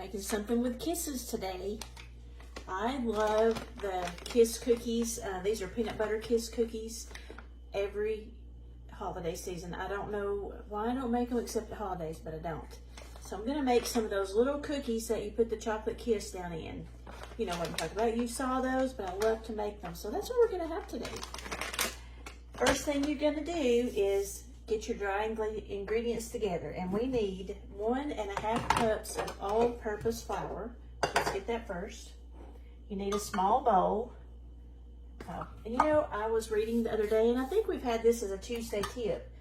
Making something with kisses today. I love the Kiss cookies. These are peanut butter Kiss cookies every holiday season. I don't know why I don't make them except at holidays, but I don't. So I'm gonna make some of those little cookies that you put the chocolate Kiss down in. You know what I'm talking about. You saw those, but I love to make them. So that's what we're gonna have today. First thing you're gonna do is get your dry ingredients together, and we need 1.5 cups of all-purpose flour. Let's get that first. You need a small bowl. And you know, I was reading the other day, and I think we've had this as a Tuesday tip.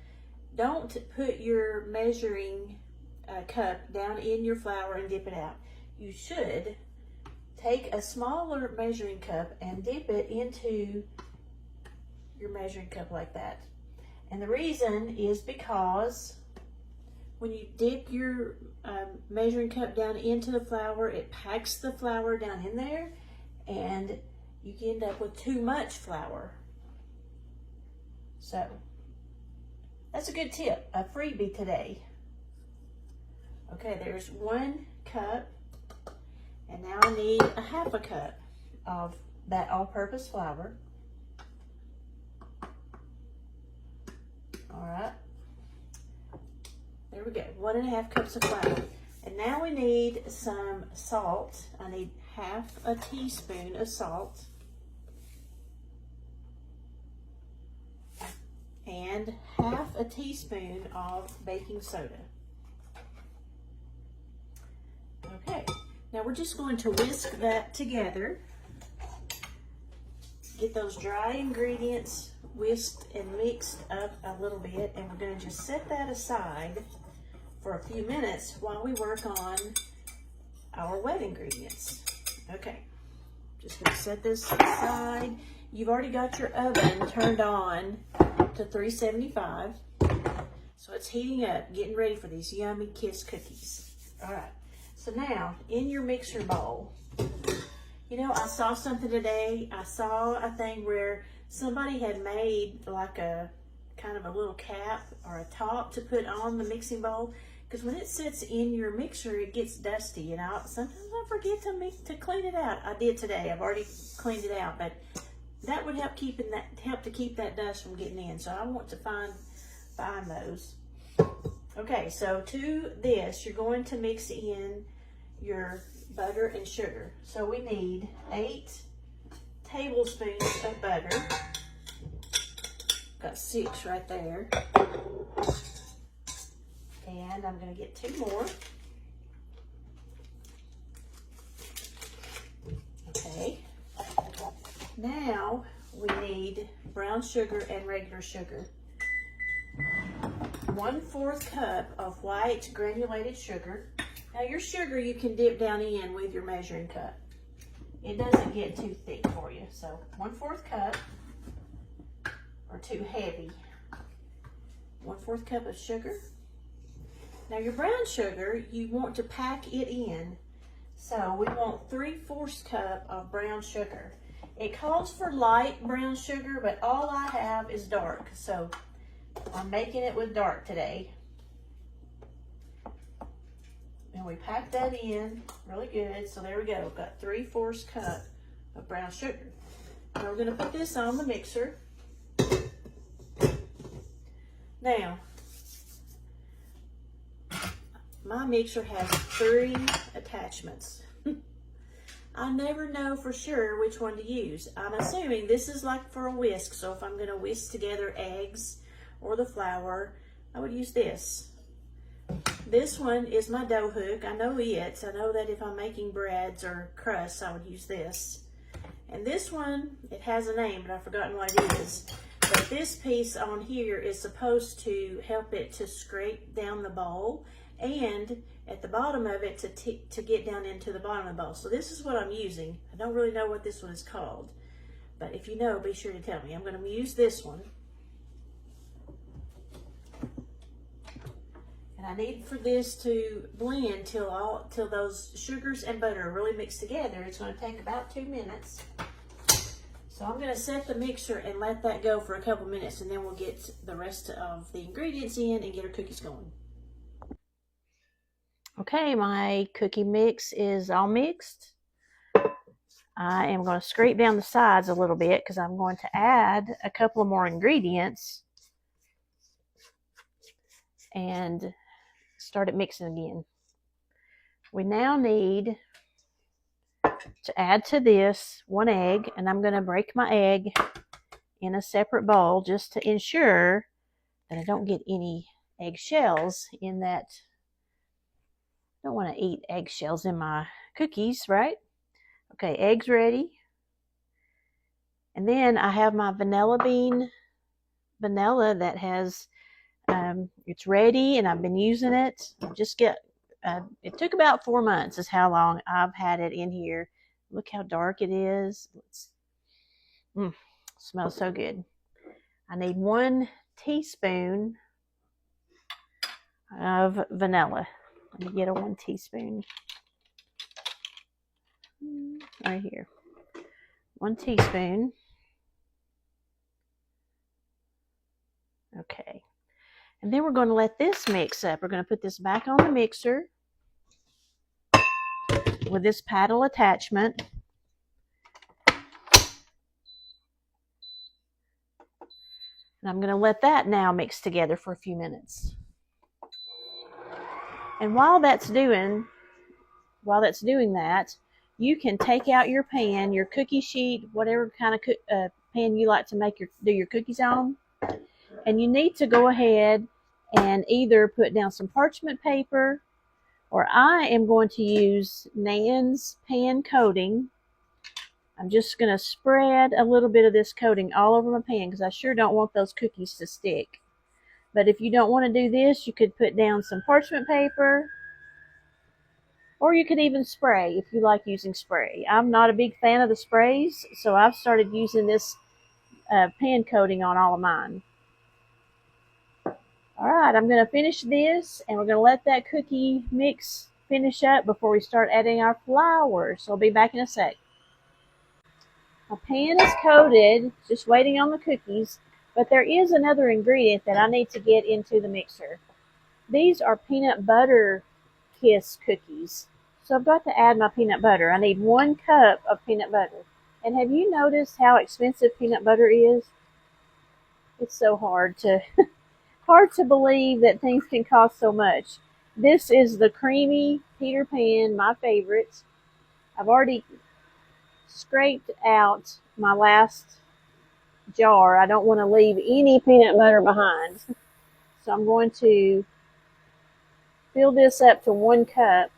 Don't put your measuring cup down in your flour and dip it out. You should take a smaller measuring cup and dip it into your measuring cup like that. And the reason is because when you dip your measuring cup down into the flour, it packs the flour down in there, and you can end up with too much flour. So that's a good tip, a freebie today. Okay, there's 1 cup, and now I need 1/2 cup of that all-purpose flour. All right, there we go, 1.5 cups of flour. And now we need some salt. I need 1/2 teaspoon of salt and 1/2 teaspoon of baking soda. Okay, now we're just going to whisk that together. Get those dry ingredients whisked and mixed up a little bit, and we're going to just set that aside for a few minutes while we work on our wet ingredients. Okay, just going to set this aside. You've already got your oven turned on to 375, so it's heating up, getting ready for these yummy Kiss cookies. All right, so now in your mixer bowl, you know, I saw something today. I saw a thing where somebody had made like a kind of a little cap or a top to put on the mixing bowl, because when it sits in your mixer, it gets dusty, and sometimes I forget to clean it out. I did today. I've already cleaned it out, but that would help to keep that dust from getting in. So I want to find those. Okay, so to this, you're going to mix in your butter and sugar. So we need 8 tablespoons of butter. Got 6 right there. And I'm going to get 2 more. Okay. Now we need brown sugar and regular sugar. 1/4 cup of white granulated sugar. Now your sugar you can dip down in with your measuring cup. It doesn't get too thick for you. So 1/4 cup, or too heavy. 1/4 cup of sugar. Now your brown sugar, you want to pack it in. So we want 3/4 cup of brown sugar. It calls for light brown sugar, but all I have is dark. So I'm making it with dark today. And we pack that in really good. So there we go. We've got 3/4 cup of brown sugar. Now we're going to put this on the mixer. Now, my mixer has 3 attachments. I never know for sure which one to use. I'm assuming this is like for a whisk. So if I'm going to whisk together eggs or the flour, I would use this. This one is my dough hook. I know it. I know that if I'm making breads or crusts, I would use this. And this one, it has a name, but I've forgotten what it is. But this piece on here is supposed to help it to scrape down the bowl, and at the bottom of it to get down into the bottom of the bowl. So this is what I'm using. I don't really know what this one is called, but if you know, be sure to tell me. I'm going to use this one. And I need for this to blend till those sugars and butter are really mixed together. It's going to take about 2 minutes. So I'm going to set the mixer and let that go for a couple minutes, and then we'll get the rest of the ingredients in and get our cookies going. Okay, my cookie mix is all mixed. I am going to scrape down the sides a little bit because I'm going to add a couple of more ingredients and start it mixing again. We now need to add to this 1 egg, and I'm going to break my egg in a separate bowl just to ensure that I don't get any eggshells in that. I don't want to eat eggshells in my cookies, right? Okay, eggs ready. And then I have my vanilla bean vanilla that has, it's ready and I've been using it. It took about 4 months is how long I've had it in here. Look how dark it is. Smells so good. I need 1 teaspoon of vanilla. Let me get a 1 teaspoon right here. 1 teaspoon. Okay. And then we're going to let this mix up. We're going to put this back on the mixer with this paddle attachment. And I'm going to let that now mix together for a few minutes. And while that's doing that, you can take out your pan, your cookie sheet, whatever kind of pan you like to do your cookies on. And you need to go ahead and either put down some parchment paper, or I am going to use Nan's pan coating. I'm just going to spread a little bit of this coating all over my pan because I sure don't want those cookies to stick. But if you don't want to do this, you could put down some parchment paper, or you could even spray if you like using spray. I'm not a big fan of the sprays, so I've started using this pan coating on all of mine. All right, I'm going to finish this, and we're going to let that cookie mix finish up before we start adding our flour. So I'll be back in a sec. My pan is coated, just waiting on the cookies, but there is another ingredient that I need to get into the mixer. These are peanut butter kiss cookies. So I've got to add my peanut butter. I need 1 cup of peanut butter. And have you noticed how expensive peanut butter is? It's so hard to believe that things can cost so much. This is the creamy Peter Pan, my favorite. I've already scraped out my last jar. I don't want to leave any peanut butter behind. So I'm going to fill this up to 1 cup.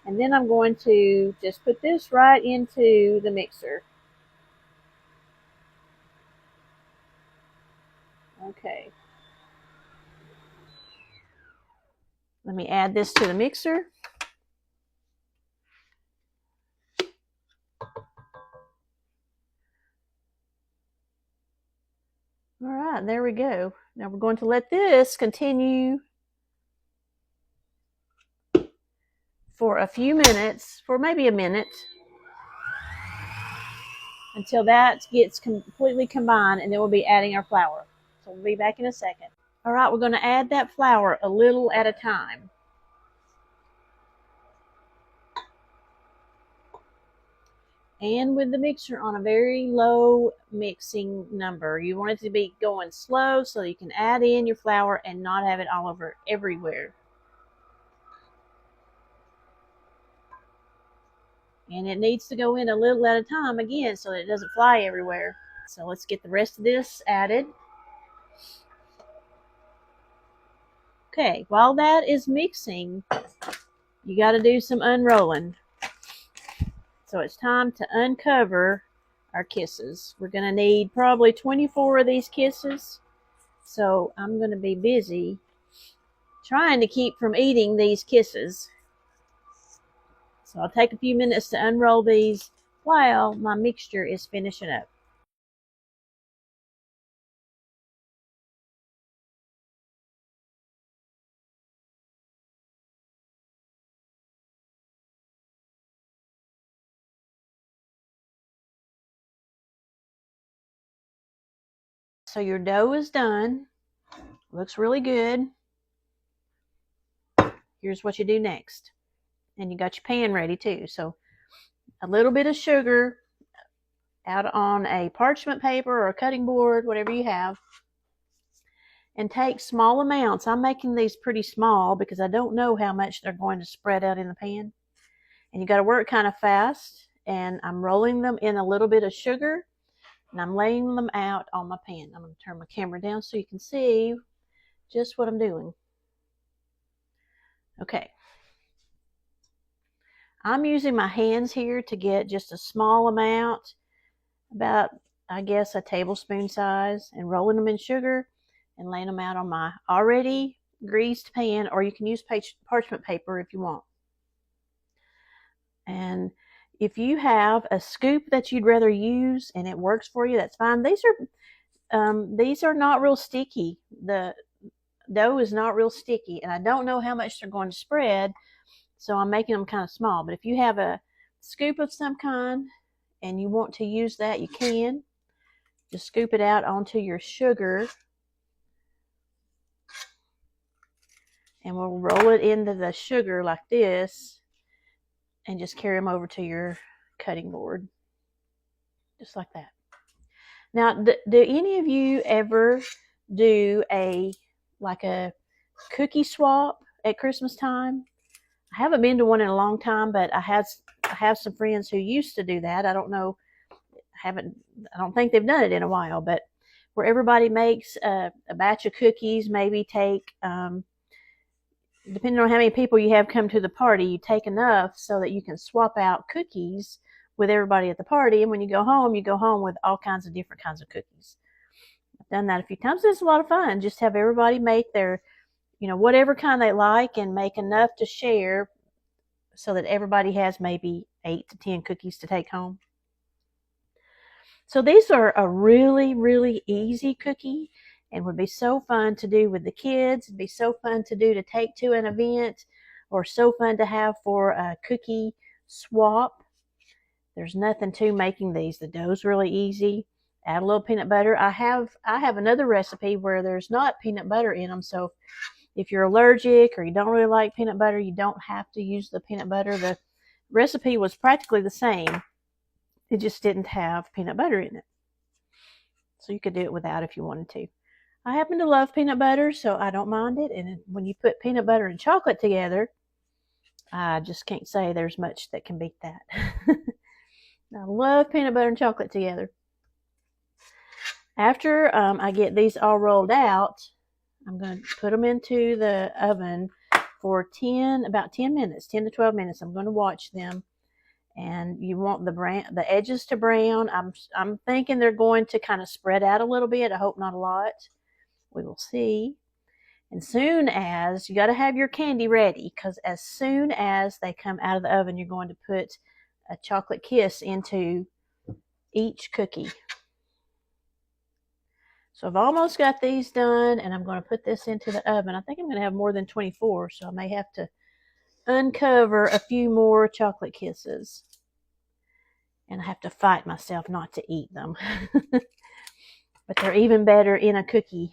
And then I'm going to just put this right into the mixer. Okay. Let me add this to the mixer. All right, there we go. Now we're going to let this continue for a few minutes, for maybe a minute, until that gets completely combined, and then we'll be adding our flour. So we'll be back in a second. All right, we're going to add that flour a little at a time. And with the mixer on a very low mixing number. You want it to be going slow so you can add in your flour and not have it all over everywhere. And it needs to go in a little at a time again so that it doesn't fly everywhere. So let's get the rest of this added. Okay, while that is mixing, you got to do some unrolling. So it's time to uncover our kisses. We're going to need probably 24 of these kisses. So I'm going to be busy trying to keep from eating these kisses. So I'll take a few minutes to unroll these while my mixture is finishing up. So your dough is done. Looks really good. Here's what you do next. And you got your pan ready too. So a little bit of sugar out on a parchment paper or a cutting board, whatever you have. And take small amounts. I'm making these pretty small because I don't know how much they're going to spread out in the pan. And you got to work kind of fast. And I'm rolling them in a little bit of sugar. And I'm laying them out on my pan. I'm going to turn my camera down so you can see just what I'm doing. Okay. I'm using my hands here to get just a small amount, about, I guess, a tablespoon size, and rolling them in sugar and laying them out on my already greased pan, or you can use parchment paper if you want. And if you have a scoop that you'd rather use and it works for you, that's fine. These are not real sticky. The dough is not real sticky, and I don't know how much they're going to spread, so I'm making them kind of small. But if you have a scoop of some kind and you want to use that, you can. Just scoop it out onto your sugar, and we'll roll it into the sugar like this and just carry them over to your cutting board, just like that. Now, do any of you ever do a cookie swap at Christmas time? I haven't been to one in a long time, but I have some friends who used to do that. I don't know, I don't think they've done it in a while, but where everybody makes a batch of cookies, maybe take, depending on how many people you have come to the party, you take enough so that you can swap out cookies with everybody at the party. And when you go home with all kinds of different kinds of cookies. I've done that a few times. It's a lot of fun. Just have everybody make their, whatever kind they like, and make enough to share so that everybody has maybe 8 to 10 cookies to take home. So these are a really, really easy cookie and would be so fun to do with the kids. It'd be so fun to do to take to an event, or so fun to have for a cookie swap. There's nothing to making these. The dough's really easy. Add a little peanut butter. I have another recipe where there's not peanut butter in them, so if you're allergic or you don't really like peanut butter, you don't have to use the peanut butter. The recipe was practically the same. It just didn't have peanut butter in it. So you could do it without if you wanted to. I happen to love peanut butter, so I don't mind it. And when you put peanut butter and chocolate together, I just can't say there's much that can beat that. I love peanut butter and chocolate together. After I get these all rolled out, I'm going to put them into the oven for about 10 minutes, 10 to 12 minutes. I'm going to watch them. And you want the edges to brown. I'm thinking they're going to kind of spread out a little bit. I hope not a lot. We will see. And soon as, you got to have your candy ready, because as soon as they come out of the oven, you're going to put a chocolate kiss into each cookie. So I've almost got these done, and I'm going to put this into the oven. I think I'm going to have more than 24, so I may have to uncover a few more chocolate kisses. And I have to fight myself not to eat them. But they're even better in a cookie.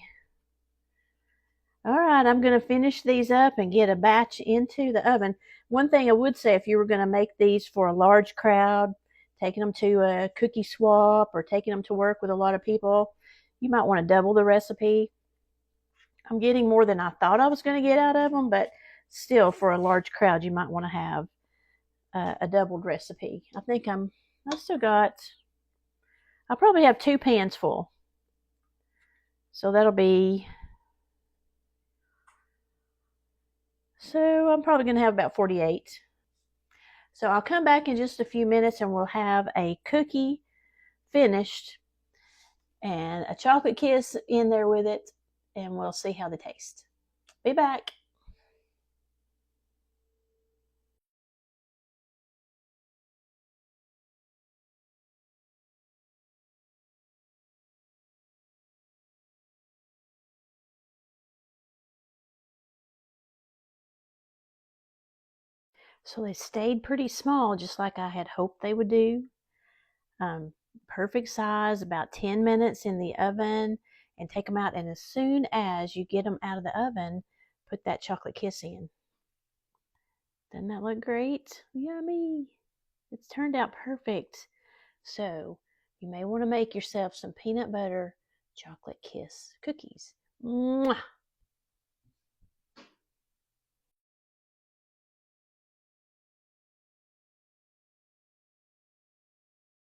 All right, I'm going to finish these up and get a batch into the oven. One thing I would say, if you were going to make these for a large crowd, taking them to a cookie swap or taking them to work with a lot of people, you might want to double the recipe. I'm getting more than I thought I was going to get out of them, but still, for a large crowd, you might want to have a doubled recipe. I think I'll probably have 2 pans full. So that'll be, so I'm probably going to have about 48. So I'll come back in just a few minutes and we'll have a cookie finished and a chocolate kiss in there with it, and we'll see how they taste. Be back. So they stayed pretty small, just like I had hoped they would do. Perfect size, about 10 minutes in the oven, and take them out. And as soon as you get them out of the oven, put that chocolate kiss in. Doesn't that look great? Yummy. It's turned out perfect. So you may want to make yourself some peanut butter chocolate kiss cookies. Mwah!